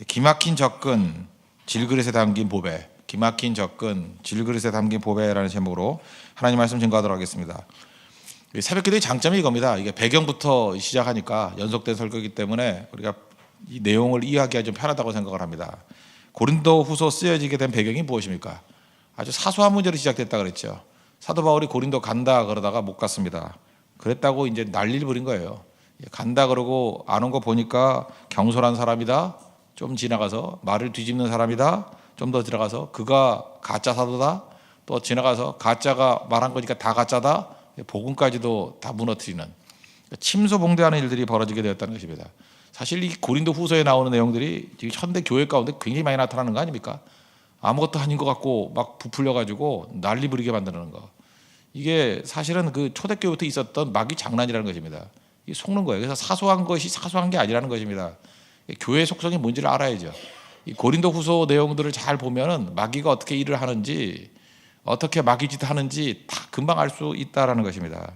기막힌 접근, 질그릇에 담긴 보배. 기막힌 접근, 질그릇에 담긴 보배라는 제목으로 하나님 말씀 증거하도록 하겠습니다. 새벽기도의 장점이 이겁니다. 이게 배경부터 시작하니까 연속된 설교이기 때문에 우리가 이 내용을 이해하기가 좀 편하다고 생각을 합니다. 고린도후서 쓰여지게 된 배경이 무엇입니까? 아주 사소한 문제로 시작됐다 그랬죠. 사도 바울이 고린도 간다 그러다가 못 갔습니다. 그랬다고 이제 난리를 부린 거예요. 간다 그러고 안 온 거 보니까 경솔한 사람이다. 좀 지나가서 말을 뒤집는 사람이다. 좀 더 들어가서 그가 가짜 사도다. 또 지나가서 가짜가 말한 거니까 다 가짜다. 복음까지도 다 무너뜨리는 침소봉대하는 일들이 벌어지게 되었다는 것입니다. 사실 이 고린도 후서에 나오는 내용들이 현대 교회 가운데 굉장히 많이 나타나는 거 아닙니까? 아무것도 아닌 것 같고 막 부풀려가지고 난리 부리게 만드는 거. 이게 사실은 그 초대교회부터 있었던 마귀 장난이라는 것입니다. 이게 속는 거예요. 그래서 사소한 것이 사소한 게 아니라는 것입니다. 교회의 속성이 뭔지를 알아야죠. 이 고린도 후서 내용들을 잘 보면은 마귀가 어떻게 일을 하는지, 어떻게 마귀짓 하는지 다 금방 알 수 있다라는 것입니다.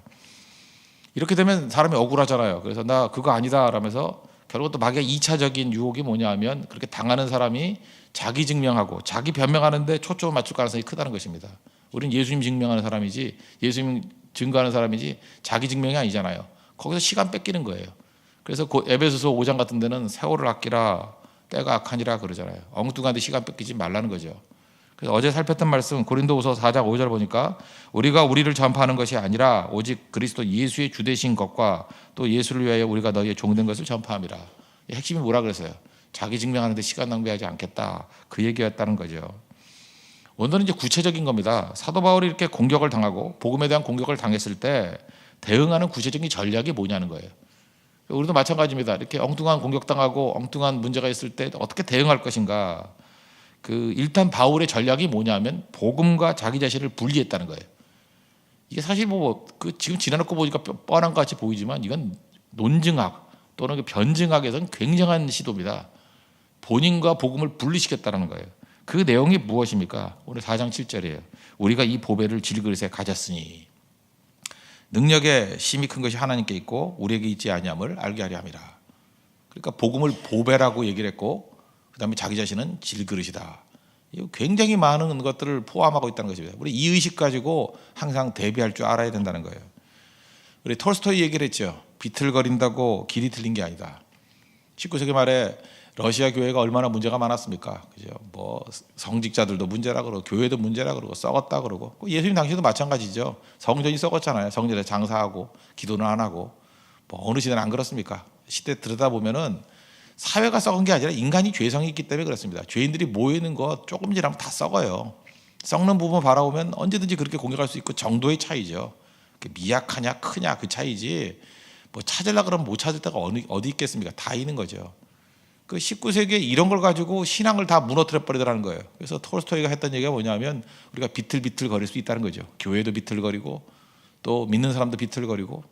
이렇게 되면 사람이 억울하잖아요. 그래서 나 그거 아니다 라면서 결국 또 마귀가 2차적인 유혹이 뭐냐 하면 그렇게 당하는 사람이 자기 증명하고 자기 변명하는데 초점을 맞출 가능성이 크다는 것입니다. 우리는 예수님 증명하는 사람이지, 예수님 증거하는 사람이지 자기 증명이 아니잖아요. 거기서 시간 뺏기는 거예요. 그래서 에베소서 5장 같은 데는 세월을 아끼라 때가 악하니라 그러잖아요. 엉뚱한 데 시간 뺏기지 말라는 거죠. 그래서 어제 살폈던 말씀 고린도후서 4장 5절 보니까 우리가 우리를 전파하는 것이 아니라 오직 그리스도 예수의 주되신 것과 또 예수를 위하여 우리가 너희의 종된 것을 전파함이라. 핵심이 뭐라 그랬어요? 자기 증명하는 데 시간 낭비하지 않겠다. 그 얘기였다는 거죠. 오늘은 이제 구체적인 겁니다. 사도 바울이 이렇게 공격을 당하고 복음에 대한 공격을 당했을 때 대응하는 구체적인 전략이 뭐냐는 거예요. 우리도 마찬가지입니다. 이렇게 엉뚱한 공격당하고 엉뚱한 문제가 있을 때 어떻게 대응할 것인가. 일단 바울의 전략이 뭐냐면 복음과 자기 자신을 분리했다는 거예요. 이게 사실 지금 지나놓고 보니까 뻔한 것 같이 보이지만 이건 논증학 또는 변증학에서는 굉장한 시도입니다. 본인과 복음을 분리시켰다는 거예요. 그 내용이 무엇입니까? 오늘 4장 7절이에요. 우리가 이 보배를 질그릇에 가졌으니 능력의 힘이 큰 것이 하나님께 있고 우리에게 있지 아니함을 알게 하려 함이라. 그러니까 복음을 보배라고 얘기를 했고 그다음에 자기 자신은 질그릇이다. 굉장히 많은 것들을 포함하고 있다는 것입니다. 우리 이 의식 가지고 항상 대비할 줄 알아야 된다는 거예요. 우리 톨스토이 얘기를 했죠. 비틀거린다고 길이 틀린 게 아니다. 19세기 말에 러시아 교회가 얼마나 문제가 많았습니까? 그죠? 성직자들도 문제라 그러고 교회도 문제라 그러고 썩었다 그러고 예수님 당시에도 마찬가지죠. 성전이 썩었잖아요. 성전에 장사하고 기도는 안 하고 어느 시대는 안 그렇습니까? 시대 들여다 보면은 사회가 썩은 게 아니라 인간이 죄성이 있기 때문에 그렇습니다. 죄인들이 모이는 거 조금 지나면 다 썩어요. 썩는 부분 바라보면 언제든지 그렇게 공격할 수 있고 정도의 차이죠. 미약하냐 크냐 그 차이지 찾으려고 그러면 못 찾을 데가 어디 있겠습니까? 다 있는 거죠. 19세기에 이런 걸 가지고 신앙을 다 무너뜨려 버리더라는 거예요. 그래서 톨스토이가 했던 얘기가 뭐냐면 우리가 비틀비틀 거릴 수 있다는 거죠. 교회도 비틀거리고 또 믿는 사람도 비틀거리고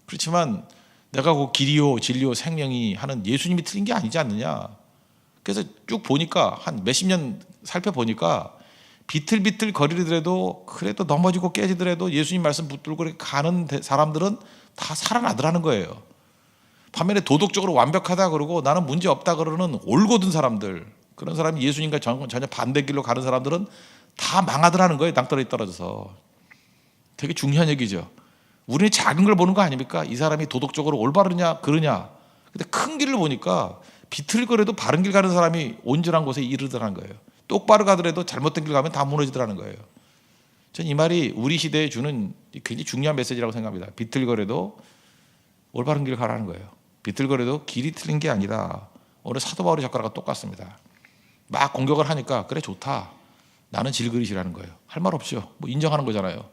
그렇지만 내가 길이요 진리요 생명이 하는 예수님이 틀린 게 아니지 않느냐. 그래서 쭉 보니까 한 몇십 년 살펴보니까 비틀비틀 거리더라도 그래도 넘어지고 깨지더라도 예수님 말씀 붙들고 가는 사람들은 다 살아나더라는 거예요. 반면에 도덕적으로 완벽하다 그러고 나는 문제 없다 그러는 올곧은 사람들, 그런 사람이 예수님과 전혀 반대 길로 가는 사람들은 다 망하더라는 거예요. 땅덩어리 떨어져서. 되게 중요한 얘기죠. 우리는 작은 걸 보는 거 아닙니까? 이 사람이 도덕적으로 올바르냐 그러냐. 근데 큰 길을 보니까 비틀거려도 바른 길 가는 사람이 온전한 곳에 이르더라는 거예요. 똑바로 가더라도 잘못된 길 가면 다 무너지더라는 거예요. 전 이 말이 우리 시대에 주는 굉장히 중요한 메시지라고 생각합니다. 비틀거려도 올바른 길 가라는 거예요. 비틀거려도 길이 틀린 게 아니다. 오늘 사도 바울의 작가가 똑같습니다. 막 공격을 하니까 그래 좋다. 나는 질그릇이라는 거예요. 할 말 없죠. 인정하는 거잖아요.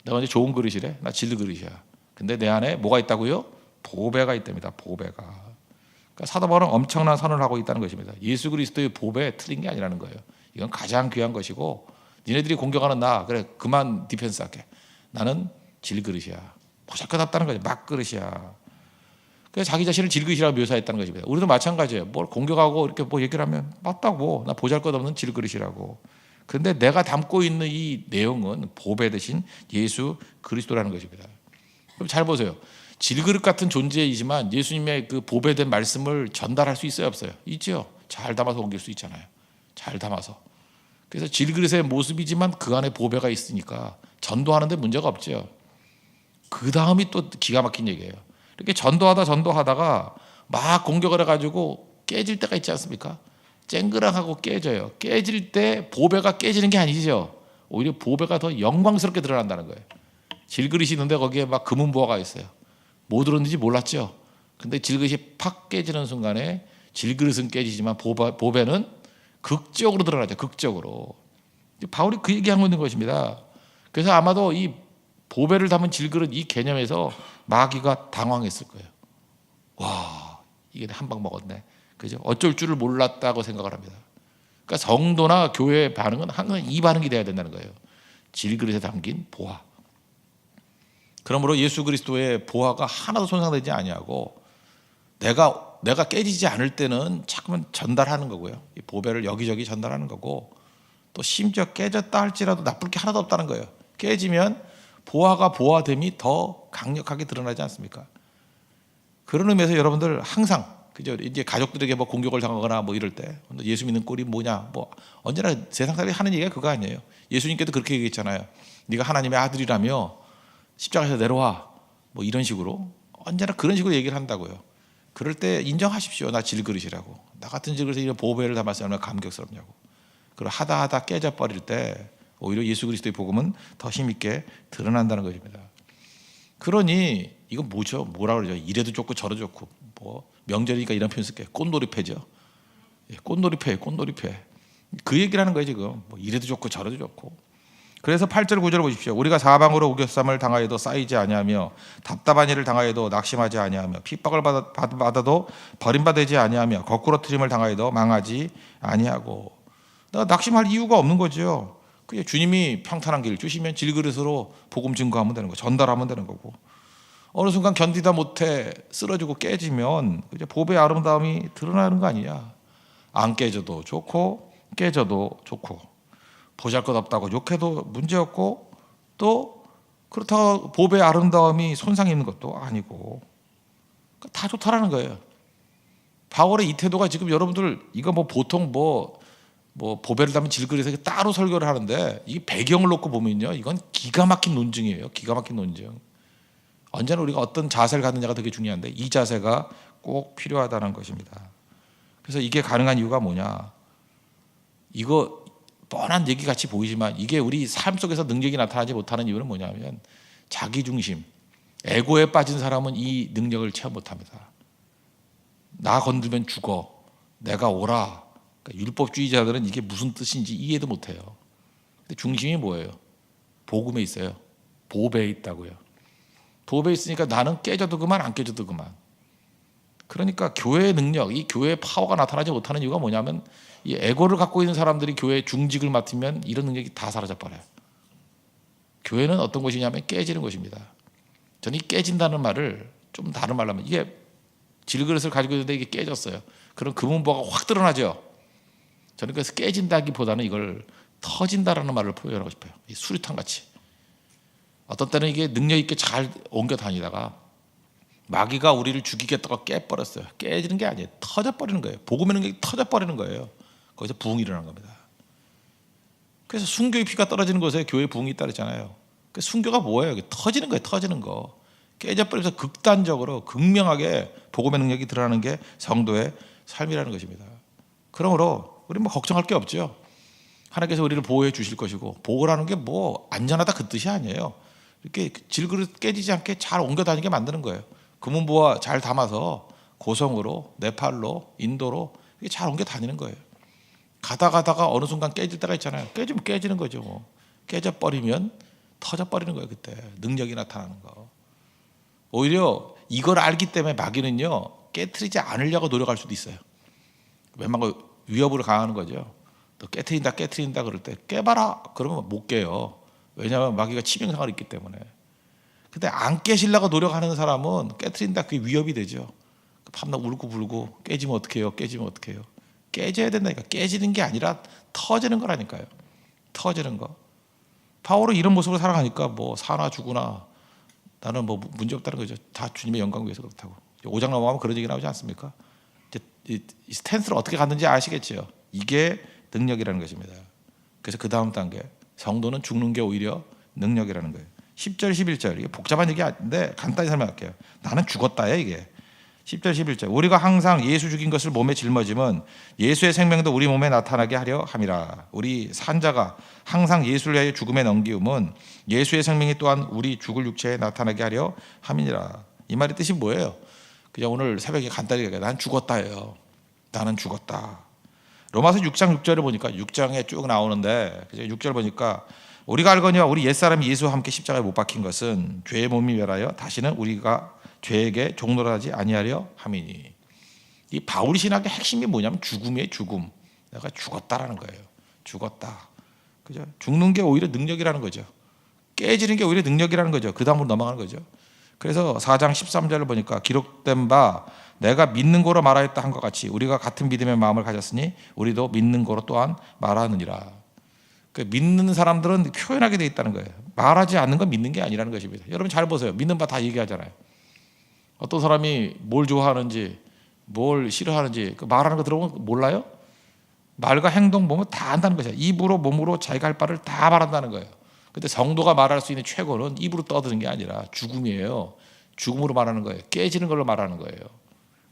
내가 이제 좋은 그릇이래. 나 질그릇이야. 근데 내 안에 뭐가 있다고요? 보배가 있답니다. 보배가. 그러니까 사도 바울은 엄청난 선언을 하고 있다는 것입니다. 예수 그리스도의 보배에 틀린 게 아니라는 거예요. 이건 가장 귀한 것이고 니네들이 공격하는 나 그래 그만 디펜스 할게. 나는 질그릇이야. 보잘것없다는 거죠. 막그릇이야. 그래서 자기 자신을 질그릇이라고 묘사했다는 것입니다. 우리도 마찬가지예요. 뭘 공격하고 이렇게 얘기를 하면 맞다고. 나 보잘것없는 질그릇이라고. 그런데 내가 담고 있는 이 내용은 보배 대신 예수 그리스도라는 것입니다. 그럼 잘 보세요. 질그릇 같은 존재이지만 예수님의 그 보배된 말씀을 전달할 수 있어요 없어요? 있죠. 잘 담아서 옮길 수 있잖아요. 잘 담아서. 그래서 질그릇의 모습이지만 그 안에 보배가 있으니까 전도하는데 문제가 없죠. 그 다음이 또 기가 막힌 얘기예요. 이렇게 전도하다가 막 공격을 해가지고 깨질 때가 있지 않습니까? 쨍그랑하고 깨져요. 깨질 때 보배가 깨지는 게 아니죠. 오히려 보배가 더 영광스럽게 드러난다는 거예요. 질그릇이 있는데 거기에 막 금은 보화가 있어요. 뭐 들었는지 몰랐죠. 근데 질그릇이 팍 깨지는 순간에 질그릇은 깨지지만 보배는 극적으로 드러나죠. 극적으로. 바울이 그 얘기하고 있는 것입니다. 그래서 아마도 이 보배를 담은 질그릇 이 개념에서 마귀가 당황했을 거예요. 와, 이게 한 방 먹었네. 그죠? 어쩔 줄을 몰랐다고 생각을 합니다. 그러니까 성도나 교회의 반응은 항상 이 반응이 돼야 된다는 거예요. 질그릇에 담긴 보화. 그러므로 예수 그리스도의 보화가 하나도 손상되지 아니하고 내가 깨지지 않을 때는 자꾸만 전달하는 거고요. 이 보배를 여기저기 전달하는 거고 또 심지어 깨졌다 할지라도 나쁠 게 하나도 없다는 거예요. 깨지면 보화가 보화됨이 더 강력하게 드러나지 않습니까? 그런 의미에서 여러분들 항상 그죠? 이제 가족들에게 뭐 공격을 당하거나 뭐 이럴 때 예수 믿는 꼴이 뭐냐 뭐 언제나 세상 사람이 하는 얘기가 그거 아니에요. 예수님께도 그렇게 얘기했잖아요. 네가 하나님의 아들이라며 십자가에서 내려와 뭐 이런 식으로 언제나 그런 식으로 얘기를 한다고요. 그럴 때 인정하십시오. 나 질그릇이라고. 나 같은 질그릇에 이런 보배를 담았으면 얼마나 감격스럽냐고. 그리고 하다 깨져버릴 때 오히려 예수 그리스도의 복음은 더 힘있게 드러난다는 것입니다. 그러니 이건 뭐죠? 뭐라 그러죠? 이래도 좋고 저래도 좋고 뭐 명절이니까 이런 표현 쓸게요. 꽃놀이패죠. 꽃놀이패. 그 얘기를 하는 거예요 지금. 뭐 이래도 좋고 저래도 좋고. 그래서 8절 9절 보십시오. 우리가 사방으로 우겨쌈을 당하여도 쌓이지 아니하며 답답한 일을 당하여도 낙심하지 아니하며 핍박을 받아도 버림받지 아니하며 거꾸로 트림을 당하여도 망하지 아니하고. 내가 낙심할 이유가 없는 거죠. 그게 주님이 평탄한 길 주시면 질그릇으로 복음 증거하면 되는 거, 전달하면 되는 거고. 어느 순간 견디다 못해 쓰러지고 깨지면 이제 보배의 아름다움이 드러나는 거 아니냐. 안 깨져도 좋고 깨져도 좋고 보잘것없다고 욕해도 문제없고 또 그렇다고 보배의 아름다움이 손상 있는 것도 아니고 다 좋다라는 거예요. 바울의 이 태도가 지금 여러분들 이거 뭐 보통 뭐 보배를 담은 질그릇에 따로 설교를 하는데 이 배경을 놓고 보면요 이건 기가 막힌 논증이에요. 기가 막힌 논증. 언제나 우리가 어떤 자세를 갖느냐가 되게 중요한데 이 자세가 꼭 필요하다는 것입니다. 그래서 이게 가능한 이유가 뭐냐? 이거 뻔한 얘기 같이 보이지만 이게 우리 삶 속에서 능력이 나타나지 못하는 이유는 뭐냐면 자기중심, 에고에 빠진 사람은 이 능력을 체험 못합니다. 나 건들면 죽어, 내가 오라. 그러니까 율법주의자들은 이게 무슨 뜻인지 이해도 못해요. 근데 중심이 뭐예요? 복음에 있어요. 보배에 있다고요. 보배에 있으니까 나는 깨져도 그만 안 깨져도 그만. 그러니까 교회의 능력, 이 교회의 파워가 나타나지 못하는 이유가 뭐냐면 이 에고를 갖고 있는 사람들이 교회의 중직을 맡으면 이런 능력이 다 사라져버려요. 교회는 어떤 것이냐면 깨지는 것입니다. 저는 이 깨진다는 말을 좀 다른 말로 하면 이게 질그릇을 가지고 있는데 이게 깨졌어요. 그럼 금은보화가 확 드러나죠. 저는 그래서 깨진다기보다는 이걸 터진다라는 말을 표현하고 싶어요. 이 수류탄 같이. 어떤 때는 이게 능력 있게 잘 옮겨 다니다가 마귀가 우리를 죽이겠다고 깨버렸어요. 깨지는 게 아니에요. 터져버리는 거예요. 복음의 능력이 터져버리는 거예요. 거기서 부흥이 일어나는 겁니다. 그래서 순교의 피가 떨어지는 곳에 교회 부흥이 있다 그랬잖아요. 그 순교가 뭐예요? 터지는 거예요. 터지는 거. 깨져버리면서 극단적으로 극명하게 복음의 능력이 드러나는 게 성도의 삶이라는 것입니다. 그러므로 우리 뭐 걱정할 게 없죠. 하나님께서 우리를 보호해 주실 것이고 보호라는 게 뭐 안전하다 그 뜻이 아니에요. 이렇게 질그릇 깨지지 않게 잘 옮겨 다니게 만드는 거예요. 금은보화 잘 담아서 고성으로 네팔로 인도로 이렇게 잘 옮겨 다니는 거예요. 가다가 어느 순간 깨질 때가 있잖아요. 깨지면 깨지는 거죠. 뭐. 깨져버리면 터져버리는 거예요. 그때 능력이 나타나는 거. 오히려 이걸 알기 때문에 마귀는요 깨트리지 않으려고 노력할 수도 있어요. 웬만한 거 위협으로 강하는 거죠. 너 깨트린다 그럴 때 깨봐라 그러면 못 깨요. 왜냐하면 마귀가 치명상을 있기 때문에. 근데 안 깨시려고 노력하는 사람은 깨트린다 그게 위협이 되죠. 밤낮 울고 불고 깨지면 어떡해요? 깨져야 된다니까. 깨지는 게 아니라 터지는 거라니까요. 터지는 거. 바울은 이런 모습으로 살아가니까 뭐 사나 죽으나 나는 뭐 문제 없다는 거죠. 다 주님의 영광 위해서 그렇다고. 5장 넘어가면 그런 얘기 나오지 않습니까? 이제 이 스탠스를 어떻게 갔는지 아시겠죠? 이게 능력이라는 것입니다. 그래서 그 다음 단계, 성도는 죽는 게 오히려 능력이라는 거예요. 10절 11절 이게 복잡한 얘기 아닌데 간단히 설명할게요. 나는 죽었다예요 이게. 10절 11절 우리가 항상 예수 죽인 것을 몸에 짊어짐은 예수의 생명도 우리 몸에 나타나게 하려 함이라. 우리 산자가 항상 예수를 위하여 죽음에 넘기움은 예수의 생명이 또한 우리 죽을 육체에 나타나게 하려 함이니라. 이 말의 뜻이 뭐예요? 그냥 오늘 새벽에 간단히 얘기해요. 난 죽었다예요. 나는 죽었다. 로마서 6장 6절을 보니까 6장에 쭉 나오는데 6절 보니까 우리가 알거니와 우리 옛사람이 예수와 함께 십자가에 못 박힌 것은 죄의 몸이 멸하여 다시는 우리가 죄에게 종노하지 아니하려 함이니. 이 바울 신학의 핵심이 뭐냐면 죽음이에요. 죽음. 내가 죽었다라는 거예요. 죽었다. 그죠? 죽는 게 오히려 능력이라는 거죠. 깨지는 게 오히려 능력이라는 거죠. 그 다음으로 넘어가는 거죠. 그래서 4장 13절을 보니까 기록된 바 내가 믿는 거로 말하였다 한 것 같이 우리가 같은 믿음의 마음을 가졌으니 우리도 믿는 거로 또한 말하느니라. 믿는 사람들은 표현하게 돼 있다는 거예요. 말하지 않는 건 믿는 게 아니라는 것입니다. 여러분 잘 보세요. 믿는 바 다 얘기하잖아요. 어떤 사람이 뭘 좋아하는지 뭘 싫어하는지 말하는 거 들어보면 몰라요? 말과 행동 보면 다 안다는 것이에요. 입으로 몸으로 자기가 할 바를 다 말한다는 거예요. 근데 성도가 말할 수 있는 최고는 입으로 떠드는 게 아니라 죽음이에요. 죽음으로 말하는 거예요. 깨지는 걸로 말하는 거예요.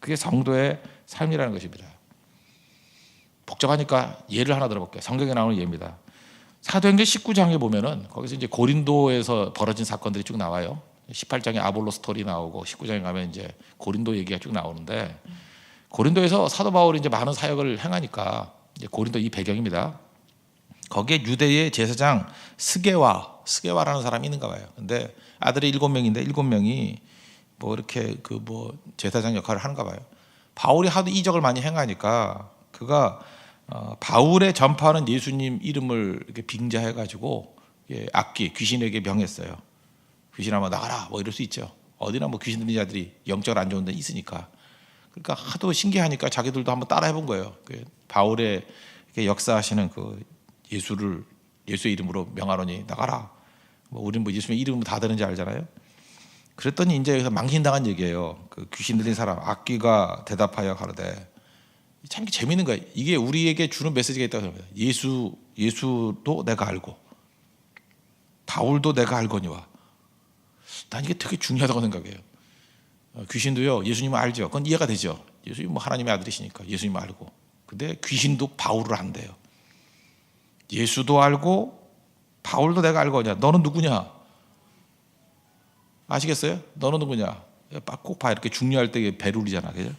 그게 성도의 삶이라는 것입니다. 복잡하니까 예를 하나 들어볼게요. 성경에 나오는 예입니다. 사도행전 19장에 보면은 거기서 이제 고린도에서 벌어진 사건들이 쭉 나와요. 18장에 아볼로 스토리 나오고 19장에 가면 이제 고린도 얘기가 쭉 나오는데 고린도에서 사도 바울이 이제 많은 사역을 행하니까 이제 고린도 이 배경입니다. 거기에 유대의 제사장 스게와라는 사람이 있는가 봐요. 근데 아들이 7명인데 7명이 뭐 이렇게 뭐 제사장 역할을 하는가 봐요. 바울이 하도 이적을 많이 행하니까 그가 바울의 전파하는 예수님 이름을 이렇게 빙자해가지고 악귀 귀신에게 명했어요. 귀신 한번 나가라 뭐 이럴 수 있죠. 어디나 뭐 귀신 들린 자들이 영적으로 안 좋은 데 있으니까. 그러니까 하도 신기하니까 자기들도 한번 따라 해본 거예요. 바울의 역사하시는 예수의 이름으로 명하노니 나가라. 뭐 우리는 뭐 예수님 이름으로 다 되는지 알잖아요. 그랬더니 이제 여기서 망신당한 얘기예요. 그 귀신 들린 사람 악귀가 대답하여 가로되 참 재밌는 거예요. 이게 우리에게 주는 메시지가 있다고 합니다. 예수도 내가 알고 바울도 내가 알거니와. 난 이게 되게 중요하다고 생각해요. 귀신도요 예수님을 알죠. 그건 이해가 되죠. 예수님 뭐 하나님의 아들이시니까 예수님을 알고. 근데 귀신도 바울을 안대요. 예수도 알고 바울도 내가 알거냐. 너는 누구냐? 아시겠어요? 너는 누구냐? 꼭 봐. 이렇게 중요할 때 배를 울리잖아. 그죠?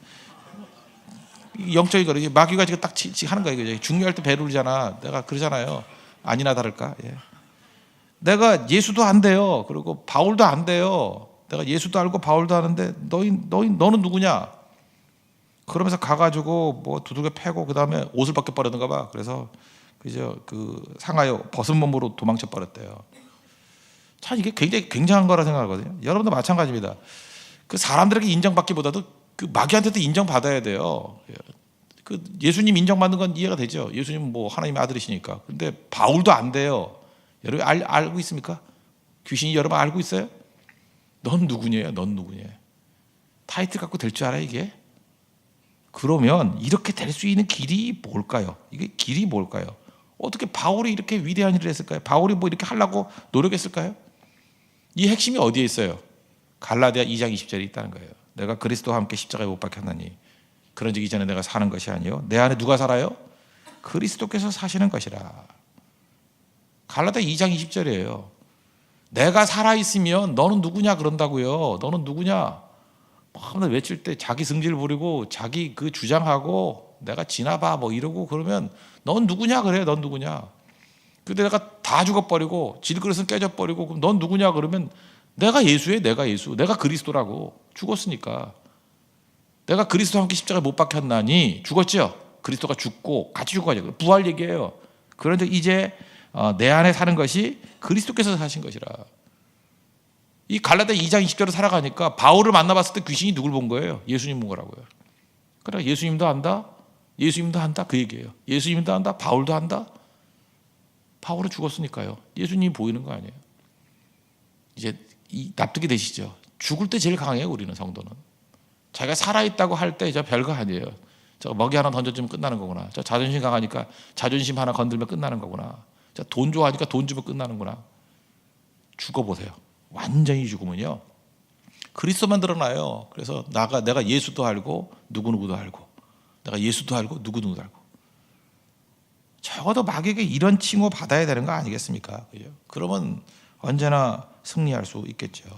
영적인 거를 마귀가 지금 딱 하는 거예요. 그죠? 중요할 때 배를 울리잖아. 내가 그러잖아요. 아니나 다를까? 예. 내가 예수도 안 돼요. 그리고 바울도 안 돼요. 내가 예수도 알고 바울도 아는데 너는 누구냐? 그러면서 가가지고 뭐 두들겨 패고 그 다음에 옷을 벗겨 버렸는가 봐. 그래서 상하여 벗은 몸으로 도망쳐 버렸대요. 참 이게 굉장히 굉장한 거라 생각하거든요. 여러분도 마찬가지입니다. 그 사람들에게 인정받기보다도 그 마귀한테도 인정받아야 돼요. 예수님 인정받는 건 이해가 되죠. 예수님 뭐 하나님의 아들이시니까. 근데 바울도 안 돼요. 여러분 알고 있습니까? 귀신이 여러분 알고 있어요? 넌 누구냐? 넌 누구냐? 타이틀 갖고 될 줄 알아 이게? 그러면 이렇게 될 수 있는 길이 뭘까요? 이게 길이 뭘까요? 어떻게 바울이 이렇게 위대한 일을 했을까요? 바울이 뭐 이렇게 하려고 노력했을까요? 이 핵심이 어디에 있어요? 갈라디아 2장 20절에 있다는 거예요. 내가 그리스도와 함께 십자가에 못 박혔나니 그런즉 이전에 내가 사는 것이 아니요 내 안에 누가 살아요? 그리스도께서 사시는 것이라. 갈라디아 2장 20절이에요. 내가 살아있으면 너는 누구냐 그런다고요. 너는 누구냐? 맨날 외칠 때 자기 승질 부리고 자기 그 주장하고 내가 지나봐 뭐 이러고 그러면 넌 누구냐 그래. 넌 누구냐? 근데 내가 다 죽어버리고 질그릇은 깨져버리고 그럼 넌 누구냐 그러면 내가 예수예요. 내가 예수. 내가 그리스도라고. 죽었으니까. 내가 그리스도와 함께 십자가에 못 박혔나니 죽었죠. 그리스도가 죽고 같이 죽어가지고 부활 얘기예요. 그런데 이제 내 안에 사는 것이 그리스도께서 사신 것이라. 이 갈라디아 2장 20절을 살아가니까 바울을 만나봤을 때 귀신이 누굴 본 거예요? 예수님 본 거라고요. 그래 예수님도 안다. 예수님도 한다 그 얘기예요. 예수님도 한다. 바울도 한다. 바울은 죽었으니까요. 예수님이 보이는 거 아니에요. 이제 납득이 되시죠? 죽을 때 제일 강해요. 우리는 성도는. 자기가 살아있다고 할 때 이제 별거 아니에요. 저 먹이 하나 던져주면 끝나는 거구나. 저 자존심 강하니까 자존심 하나 건들면 끝나는 거구나. 저 돈 좋아하니까 돈 주면 끝나는구나. 죽어보세요. 완전히 죽으면요, 그리스도만 드러나요. 그래서 내가 예수도 알고 누구누구도 알고, 내가 예수도 알고 누구누구도 알고. 적어도 마귀에게 이런 칭호 받아야 되는 거 아니겠습니까? 그죠? 그러면 언제나 승리할 수 있겠죠.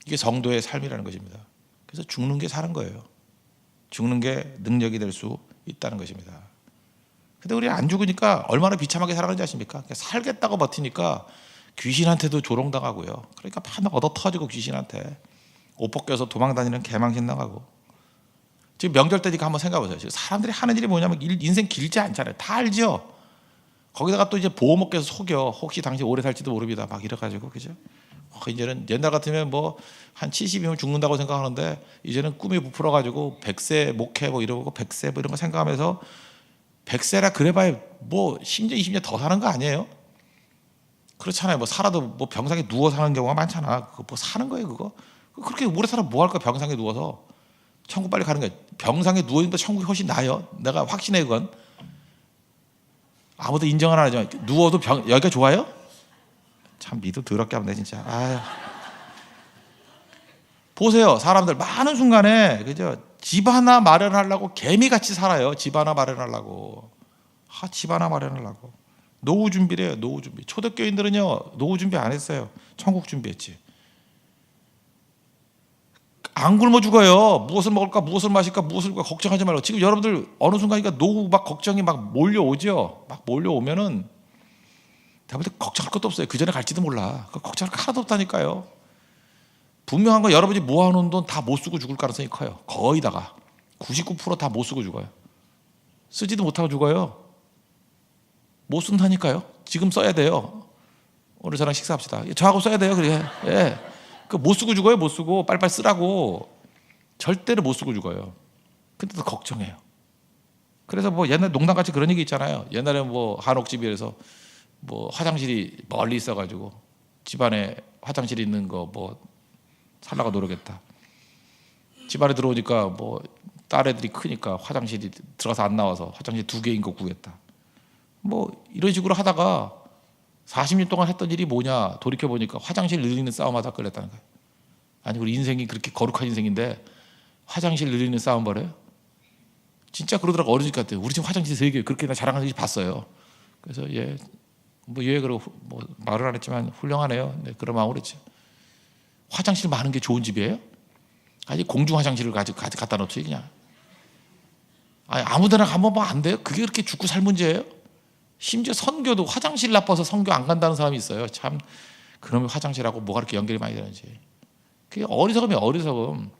이게 성도의 삶이라는 것입니다. 그래서 죽는 게 사는 거예요. 죽는 게 능력이 될 수 있다는 것입니다. 근데 우리 안 죽으니까 얼마나 비참하게 살아가는지 아십니까? 살겠다고 버티니까 귀신한테도 조롱당하고요. 그러니까 막 얻어 터지고 귀신한테 옷 벗겨서 도망다니는 개망신 나가고. 지금 명절 때니까 한번 생각해 보세요. 지금 사람들이 하는 일이 뭐냐면 인생 길지 않잖아요. 다 알죠. 거기다가 또 이제 보호목에서 속여. 혹시 당신 오래 살지도 모릅니다. 막 이래가지고, 그죠? 이제는 옛날 같으면 뭐 한 70이면 죽는다고 생각하는데 이제는 꿈이 부풀어가지고 100세 목회 뭐 이러고 100세 뭐 이런 거 생각하면서 100세라 그래봐야 뭐 10년 20년 더 사는 거 아니에요? 그렇잖아요. 뭐 살아도 뭐 병상에 누워 사는 경우가 많잖아. 그거 뭐 사는 거예요, 그거? 그렇게 오래 살아 뭐 할까? 병상에 누워서. 천국 빨리 가는 거야. 병상에 누워 있는 데 천국이 훨씬 나아요. 내가 확신해. 그건 아무도 인정 안 하죠. 누워도 여기가 좋아요? 참 믿어 더럽게 하면 돼 진짜. 아유. 보세요. 사람들 많은 순간에 그죠? 집 하나 마련하려고 개미같이 살아요. 집 하나 마련하려고. 집 하나 마련하려고. 노후 준비래요. 노후 준비. 초대교인들은요, 노후 준비 안 했어요. 천국 준비했지. 안 굶어 죽어요. 무엇을 먹을까, 무엇을 마실까, 무엇을 걱정하지 말고. 지금 여러분들 어느 순간이니까 노후 막 걱정이 막 몰려오죠. 막 몰려오면은 대부분 걱정할 것도 없어요. 그 전에 갈지도 몰라. 걱정할 거 하나도 없다니까요. 분명한 건 여러분이 모아놓은 돈 다 못 쓰고 죽을 가능성이 커요. 거의 다가 99% 다 못 쓰고 죽어요. 쓰지도 못하고 죽어요. 못 쓴다니까요. 지금 써야 돼요. 오늘 저랑 식사합시다. 저하고 써야 돼요. 그래. 예. 그 못 쓰고 죽어요. 못 쓰고 빨리빨리 쓰라고. 절대로 못 쓰고 죽어요. 근데도 걱정해요. 그래서 뭐 옛날 농담같이 그런 얘기 있잖아요. 옛날에 뭐 한옥집에서 뭐 화장실이 멀리 있어가지고 집안에 화장실 있는 거 뭐 살라고 노력했다. 집안에 들어오니까 뭐 딸애들이 크니까 화장실이 들어가서 안 나와서 화장실 2개인 거 구했다. 뭐 이런 식으로 하다가 40년 동안 했던 일이 뭐냐 돌이켜보니까 화장실 늘리는 싸움하다 끌렸다는 거예요. 아니 우리 인생이 그렇게 거룩한 인생인데 화장실 늘리는 싸움 벌여요? 진짜 그러더라고. 어른이 같아요. 우리 집 화장실 3개 그렇게 나 자랑하는 집 봤어요. 그래서 그러고 뭐 말을 안 했지만 훌륭하네요. 네, 그런 마음으로 했죠. 화장실 많은 게 좋은 집이에요? 아니 공중 화장실을 갖다 놓지 그냥. 아니 아무데나 가면 뭐 안 돼요? 그게 그렇게 죽고 살 문제예요? 심지어 선교도 화장실 나빠서 선교 안 간다는 사람이 있어요. 참 그러면 화장실하고 뭐가 그렇게 연결이 많이 되는지. 그게 어리석음이에요. 어리석음.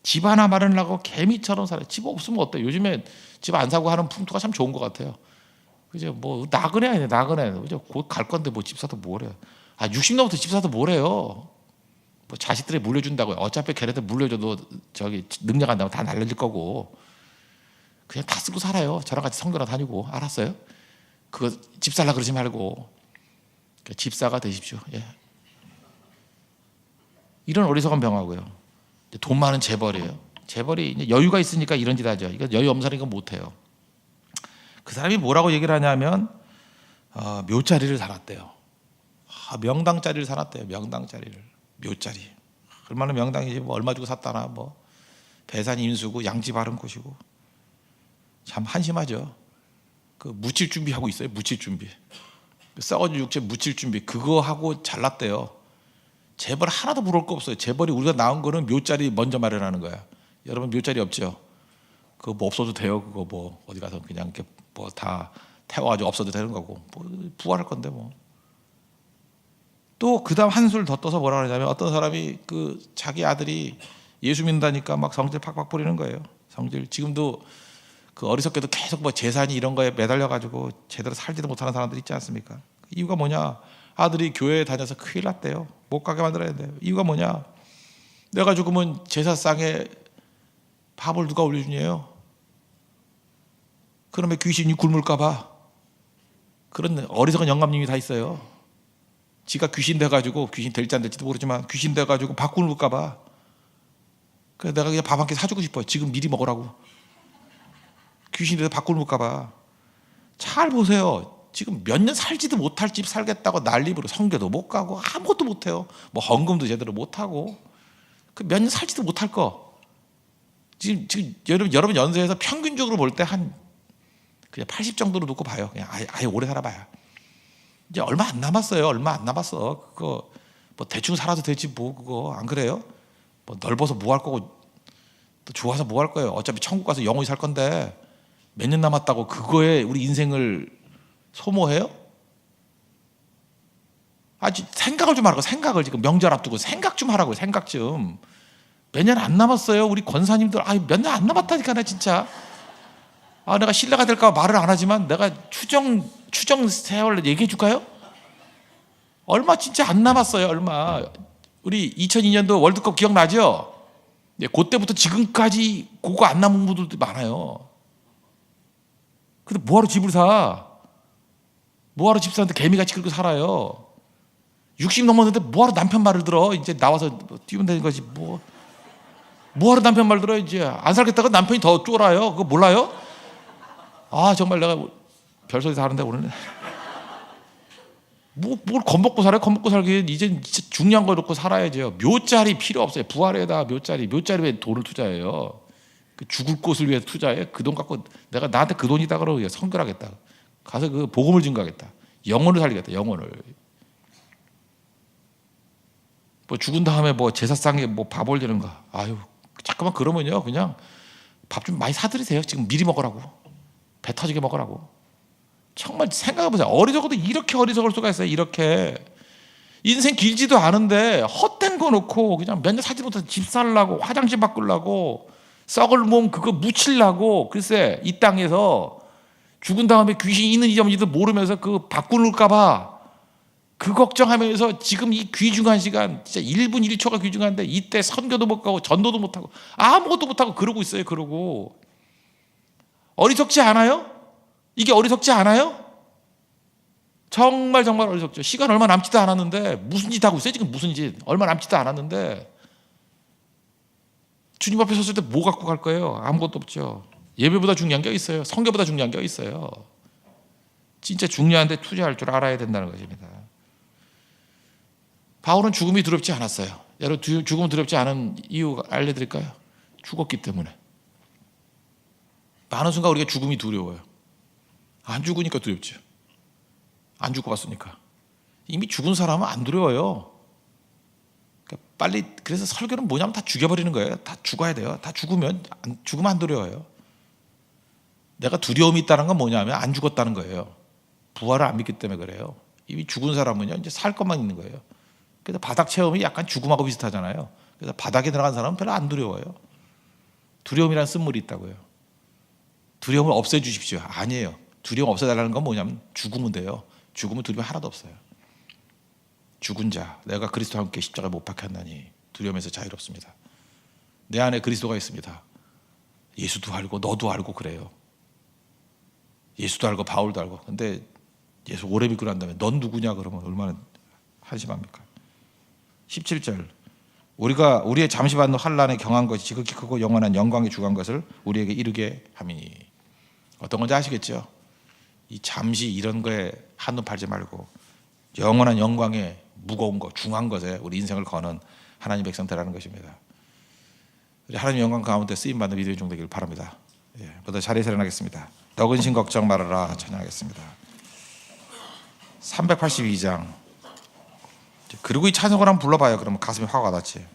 집 하나 마련하려고 개미처럼 살아요. 집 없으면 어때요? 요즘에 집 안 사고 하는 풍토가 참 좋은 것 같아요. 그죠? 뭐 나그네 아니네 나그네. 그죠? 곧 갈 건데 뭐 집 사도 뭐래요? 60넘부터 집 사도 뭐래요? 뭐 자식들이 물려준다고요. 어차피 걔네들 물려줘도 저기 능력 안 나면 다 날려질 거고. 그냥 다 쓰고 살아요. 저랑 같이 성교나 다니고. 알았어요? 그거 집 살라 그러지 말고 집사가 되십시오. 예. 이런 어리석은 병하고요. 돈 많은 재벌이에요. 재벌이 이제 여유가 있으니까 이런 짓 하죠. 이거 여유 없는 사람이니까 못해요. 그 사람이 뭐라고 얘기를 하냐면 묘자리를 사놨대요. 명당짜리를 사놨대요. 명당짜리를. 묘자리. 얼마나 명당이지 뭐 얼마 주고 샀다나 뭐 배산이 인수고 양지 바른 곳이고 참 한심하죠. 그 묻힐 준비하고 있어요. 묻힐 준비. 썩어진 육체 묻힐 준비 그거 하고 잘났대요. 재벌 하나도 부러울 거 없어요. 재벌이 우리가 나온 거는 묘자리 먼저 마련하는 거야. 여러분 묘자리 없죠? 그거 뭐 없어도 돼요. 그거 뭐 어디 가서 그냥 이렇게 뭐 다 태워가지고 없어도 되는 거고 뭐 부활할 건데 뭐. 또 그다음 한술 더 떠서 뭐라 그러냐면 어떤 사람이 그 자기 아들이 예수 믿는다니까 막 성질 팍팍 뿌리는 거예요. 성질 지금도 그 어리석게도 계속 뭐 재산이 이런 거에 매달려 가지고 제대로 살지도 못하는 사람들 있지 않습니까? 이유가 뭐냐? 아들이 교회에 다녀서 큰일 났대요. 못 가게 만들어야 돼요. 이유가 뭐냐? 내가 죽으면 제사상에 밥을 누가 올려주냐요? 그러면 귀신이 굶을까 봐. 그런 어리석은 영감님이 다 있어요. 지가 귀신 돼가지고 귀신 될지 안 될지도 모르지만 귀신 돼가지고 밥 굶을까 봐. 그래서 내가 그냥 밥 한 끼 사주고 싶어요. 지금 미리 먹으라고. 귀신이 돼서 밖으로 못 가봐. 잘 보세요. 지금 몇 년 살지도 못할 집 살겠다고 난리부로 성교도 못 가고 아무것도 못해요. 뭐 헌금도 제대로 못하고 그 몇 년 살지도 못할 거. 지금 여러분 연세에서 평균적으로 볼 때 한 그냥 80 정도로 놓고 봐요. 그냥 아예 오래 살아봐요. 이제 얼마 안 남았어요. 얼마 안 남았어. 그거 뭐 대충 살아도 되지 뭐 그거 안 그래요? 뭐 넓어서 뭐 할 거고 또 좋아서 뭐 할 거예요. 어차피 천국 가서 영원히 살 건데 몇 년 남았다고 그거에 우리 인생을 소모해요? 아주 생각을 좀 하라고. 생각을 지금 명절 앞두고 생각 좀 하라고요. 생각 좀. 몇 년 안 남았어요. 우리 권사님들 몇 년 안 남았다니까 나 진짜. 내가 신뢰가 될까 봐 말을 안 하지만 내가 추정 세월 얘기해 줄까요? 얼마 진짜 안 남았어요. 얼마. 우리 2002년도 월드컵 기억나죠? 네, 그때부터 지금까지 그거 안 남은 분들도 많아요. 근데 뭐하러 집을 사? 뭐하러 집 사는데 개미같이 긁고 살아요? 60 넘었는데 뭐하러 남편 말을 들어? 이제 나와서 뛰면 되는 거지 뭐하러 남편 말 들어? 이제 안 살겠다가 남편이 더 쫄아요. 그거 몰라요? 정말 내가 별소리 다 하는데 오늘 뭘 겁먹고 살아요? 겁먹고 살기엔 이제 진짜 중요한 거 놓고 살아야죠. 묘짜리 필요 없어요. 부활에다 묘짜리에 돈을 투자해요. 그 죽을 곳을 위해서 투자해. 그 돈 갖고 내가 나한테 그 돈이다 그러고 선결하겠다. 가서 그 복음을 증거하겠다. 영혼을 살리겠다. 영혼을. 뭐 죽은 다음에 뭐 제사상에 뭐 밥 올리는 거. 잠깐만 그러면요 그냥 밥 좀 많이 사드리세요. 지금 미리 먹으라고. 배 터지게 먹으라고. 정말 생각해보세요. 어리석어도 이렇게 어리석을 수가 있어요. 이렇게 인생 길지도 않은데 헛된 거 놓고 그냥 몇 년 살지 못해서 집 살라고 화장실 바꾸려고 썩을 몸 그거 묻히려고 글쎄 이 땅에서 죽은 다음에 귀신이 있는지 없는지도 모르면서 그 바꾸는가 봐 그 걱정하면서 지금 이 귀중한 시간 진짜 1분 1초가 귀중한데 이때 선교도 못 가고 전도도 못 하고 아무것도 못 하고 그러고 있어요. 그러고 어리석지 않아요? 이게 어리석지 않아요? 정말 어리석죠. 시간 얼마 남지도 않았는데 무슨 짓 하고 있어요? 지금 무슨 짓 얼마 남지도 않았는데 주님 앞에 섰을 때 뭐 갖고 갈 거예요? 아무것도 없죠. 예배보다 중요한 게 있어요. 성교보다 중요한 게 있어요. 진짜 중요한데 투자할 줄 알아야 된다는 것입니다. 바울은 죽음이 두렵지 않았어요. 여러분 죽음은 두렵지 않은 이유 알려드릴까요? 죽었기 때문에. 많은 순간 우리가 죽음이 두려워요. 안 죽으니까 두렵죠. 안 죽어봤으니까. 이미 죽은 사람은 안 두려워요. 그러니까 빨리 그래서 설교는 뭐냐면 다 죽여버리는 거예요. 다 죽어야 돼요. 다 죽으면 안 두려워요. 내가 두려움이 있다는 건 뭐냐면 안 죽었다는 거예요. 부활을 안 믿기 때문에 그래요. 이미 죽은 사람은요 이제 살 것만 있는 거예요. 그래서 바닥 체험이 약간 죽음하고 비슷하잖아요. 그래서 바닥에 들어간 사람은 별로 안 두려워요. 두려움이라는 쓴물이 있다고요. 두려움을 없애주십시오. 아니에요. 두려움 없애달라는 건 뭐냐면 죽으면 돼요. 죽으면 두려움 하나도 없어요. 죽은 자, 내가 그리스도와 함께 십자가에 못 박혔나니 두려움에서 자유롭습니다. 내 안에 그리스도가 있습니다. 예수도 알고 너도 알고 그래요. 예수도 알고 바울도 알고. 근데 예수 오래 믿고 난 다음에 넌 누구냐 그러면 얼마나 한심합니까? 17절 우리가 우리의 잠시 받는 환난에 경한 것이 지극히 크고 영원한 영광에 주간 것을 우리에게 이루게 함이니. 어떤 건지 아시겠죠? 이 잠시 이런 거에 한눈 팔지 말고 영원한 영광에 무거운 것, 중한 것에 우리 인생을 거는 하나님 백성들라는 것입니다. 우리 하나님 영광 가운데 쓰임 받는 믿음의 종 되기를 바랍니다. 모두 자리에서 일어나겠습니다. 너 근심 걱정 말아라 찬양하겠습니다. 382장. 그리고 이 찬송을 한번 불러봐요. 그러면 가슴이 확 와닿지.